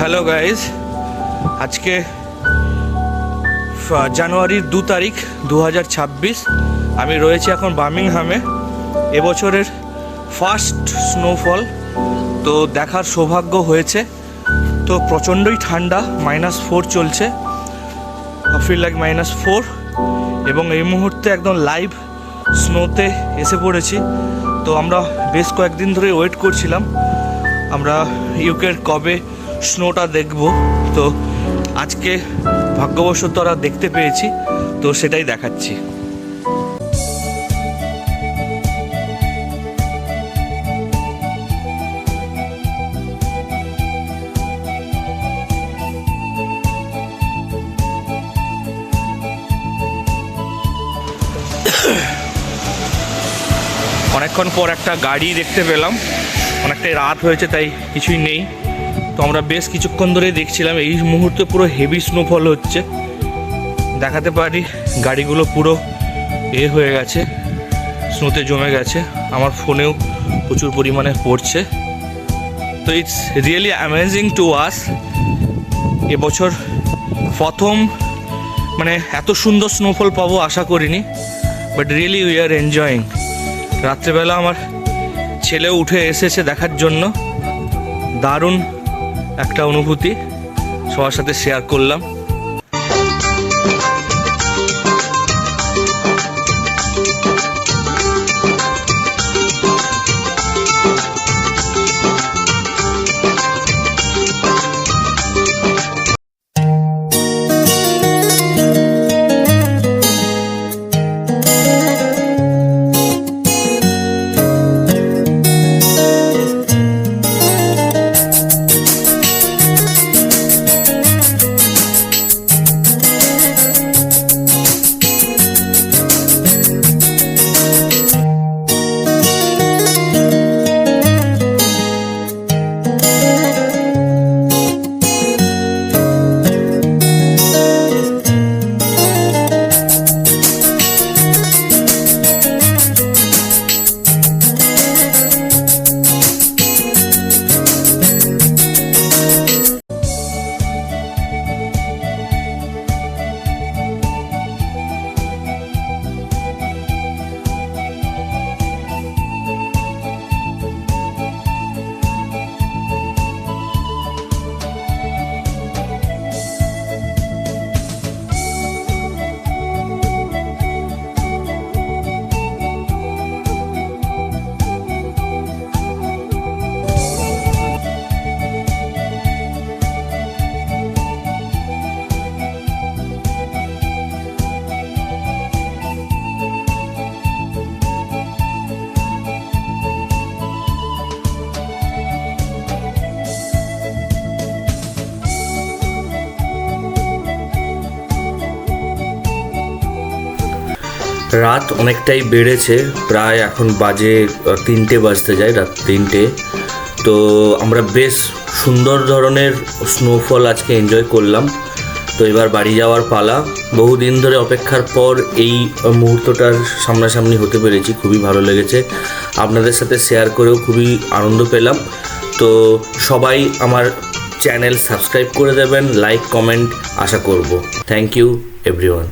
Hello guys, আজকে জানুয়ারির 2 তারিখ 2026। আমি রয়েছি এখন বার্মিংহামে। এবছরের ফার্স্ট স্নোফল তো দেখার সৌভাগ্য হয়েছে। তো প্রচণ্ডই ঠান্ডা, -4 চলছে, ফিল লাইক -4। এবং এই মুহূর্তে একদম লাইভ স্নোতে এসে পড়েছি। তো আমরা বেশ কয়েকদিন ধরে ওয়েট করছিলাম আমরা ইউকের কবে স্নোটা দেখব। তো আজকে ভাগ্যবশত আমরা দেখতে পেয়েছি, তো সেটাই দেখাচ্ছি। অনেকক্ষণ পর একটা গাড়ি দেখতে পেলাম। অনেকটাই রাত হয়েছে, তাই কিছুই নেই। তো আমরা বেশ কিছুক্ষণ ধরে দেখছিলাম। এই মুহূর্তে পুরো হেভি স্নোফল হচ্ছে, দেখাতে পারি। গাড়িগুলো পুরো হয়ে গেছে, স্নোতে জমে গেছে। আমার ফোনেও প্রচুর পরিমাণে পড়ছে। তো it's really amazing to watch. এবছর প্রথম এত সুন্দর স্নোফল পাবো আশা করিনি, but really we are enjoying. রাত্রেবেলা আমার ছেলেও উঠে এসেছে দেখার জন্য। দারুণ একটা অনুভূতি সবার সাথে শেয়ার করলাম। রাত অনেকটাই বেড়েছে, প্রায় এখন বাজে 3টে বাজতে যায়, রাত 3টে। তো আমরা বেশ সুন্দর ধরনের স্নোফল আজকে এনজয় করলাম। তো এবার বাড়ি যাওয়ার পালা। বহুদিন ধরে অপেক্ষার পর এই মুহূর্তটার সামনাসামনি হতে পেরেছি, খুবই ভালো লেগেছে। আপনাদের সাথে শেয়ার করেও খুবই আনন্দ পেলাম। তো সবাই আমার চ্যানেল সাবস্ক্রাইব করে দেবেন, লাইক কমেন্ট আশা করব। Thank you everyone.